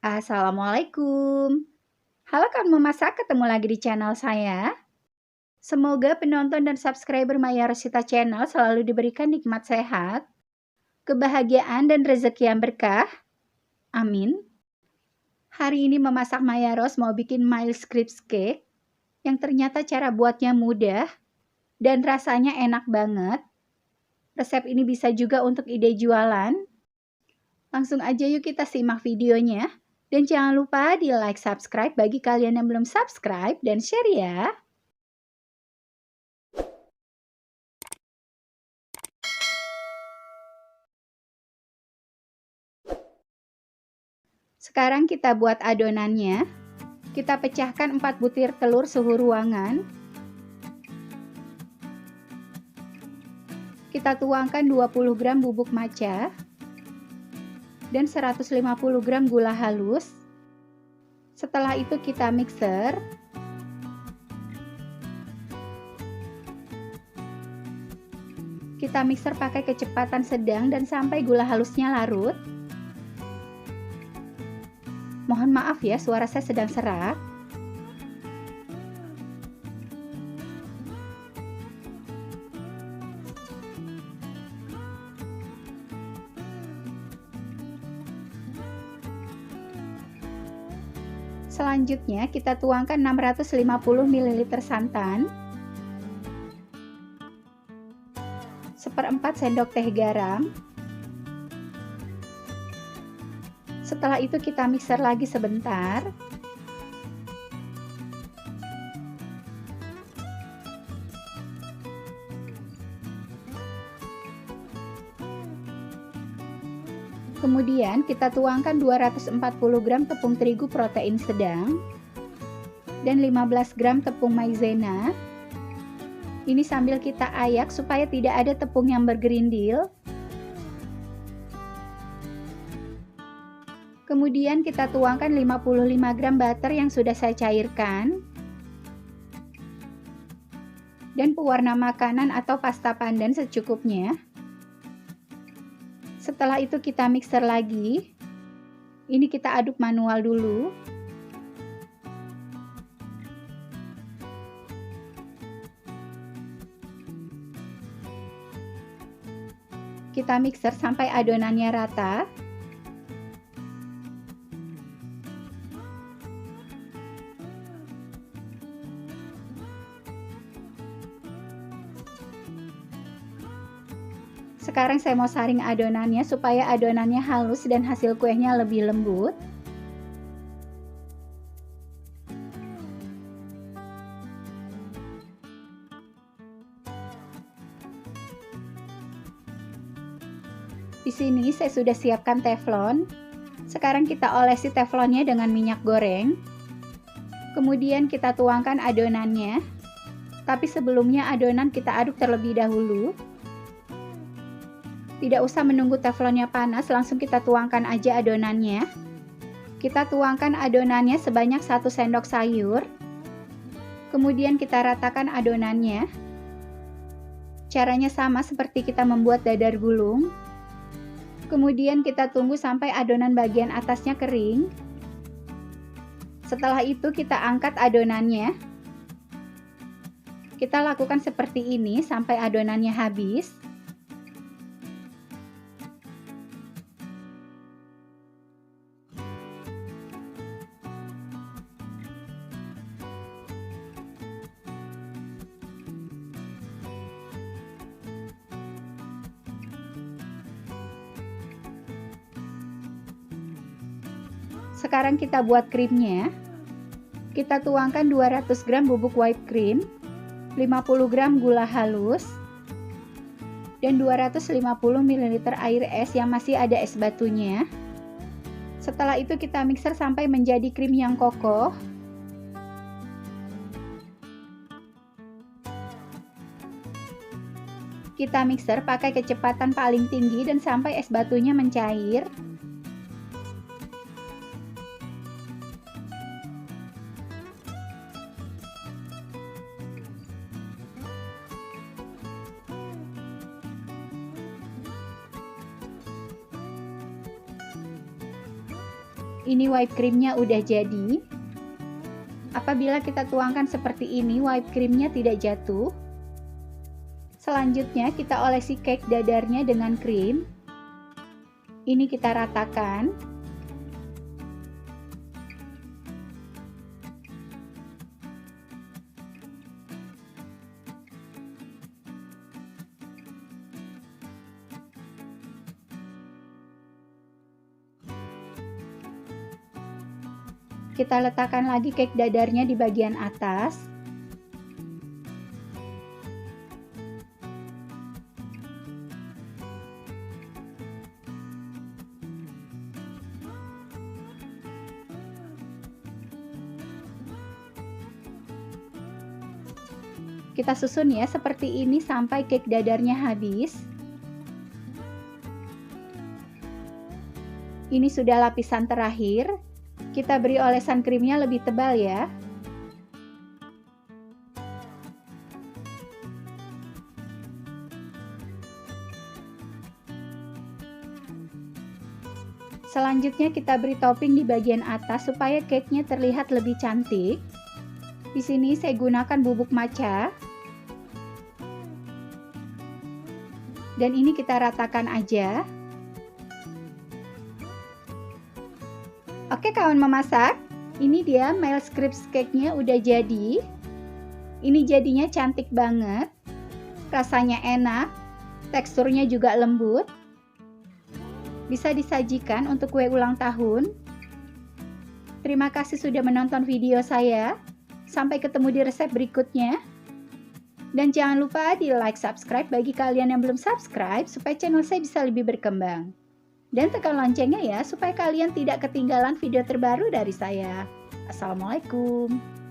Assalamualaikum. Halo Kang Memasak, ketemu lagi di channel saya. Semoga penonton dan subscriber Maya Rosita Channel selalu diberikan nikmat sehat, kebahagiaan dan rezeki yang berkah. Amin. Hari ini memasak Maya Ros mau bikin mild scripts cake yang ternyata cara buatnya mudah dan rasanya enak banget. Resep ini bisa juga untuk ide jualan. Langsung aja yuk kita simak videonya. Dan jangan lupa di like, subscribe bagi kalian yang belum subscribe, dan share ya. Sekarang kita buat adonannya. Kita pecahkan 4 butir telur suhu ruangan. Kita tuangkan 20 gram bubuk matcha dan 150 gram gula halus. Setelah itu kita mixer. Kita mixer pakai kecepatan sedang dan sampai gula halusnya larut. Mohon maaf ya, suara saya sedang serak. Selanjutnya kita tuangkan 650 ml santan, 1/4 sendok teh garam. Setelah itu kita mixer lagi sebentar. Kemudian kita tuangkan 240 gram tepung terigu protein sedang dan 15 gram tepung maizena. Ini sambil kita ayak supaya tidak ada tepung yang bergerindil. Kemudian kita tuangkan 55 gram butter yang sudah saya cairkan. Dan pewarna makanan atau pasta pandan secukupnya. Setelah itu kita mixer lagi. Ini kita aduk manual dulu. Kita mixer sampai adonannya rata. Sekarang saya mau saring adonannya supaya adonannya halus dan hasil kuenya lebih lembut. Di sini saya sudah siapkan teflon. Sekarang kita olesi teflonnya dengan minyak goreng. Kemudian kita tuangkan adonannya. Tapi sebelumnya adonan kita aduk terlebih dahulu. Tidak usah menunggu teflonnya panas, langsung kita tuangkan aja adonannya. Kita tuangkan adonannya sebanyak 1 sendok sayur. Kemudian kita ratakan adonannya. Caranya sama seperti kita membuat dadar gulung. Kemudian kita tunggu sampai adonan bagian atasnya kering. Setelah itu kita angkat adonannya. Kita lakukan seperti ini sampai adonannya habis. Sekarang kita buat krimnya. Kita tuangkan 200 gram bubuk whipped cream, 50 gram gula halus, dan 250 ml air es yang masih ada es batunya. Setelah itu kita mixer sampai menjadi krim yang kokoh. Kita mixer pakai kecepatan paling tinggi dan sampai es batunya mencair. Ini whipped creamnya udah jadi. Apabila kita tuangkan seperti ini, whipped creamnya tidak jatuh. Selanjutnya kita olesi cake dadarnya dengan krim. Ini kita ratakan. Kita letakkan lagi cake dadarnya di bagian atas. Kita susun ya seperti ini sampai cake dadarnya habis. Ini sudah lapisan terakhir. Kita beri olesan krimnya lebih tebal ya. Selanjutnya kita beri topping di bagian atas supaya cake-nya terlihat lebih cantik. Di sini saya gunakan bubuk matcha. Dan ini kita ratakan aja. Oke kawan memasak, ini dia Miles Crisp cake-nya udah jadi. Ini jadinya cantik banget. Rasanya enak, teksturnya juga lembut. Bisa disajikan untuk kue ulang tahun. Terima kasih sudah menonton video saya. Sampai ketemu di resep berikutnya. Dan jangan lupa di like, subscribe bagi kalian yang belum subscribe supaya channel saya bisa lebih berkembang. Dan tekan loncengnya ya supaya kalian tidak ketinggalan video terbaru dari saya. Assalamualaikum.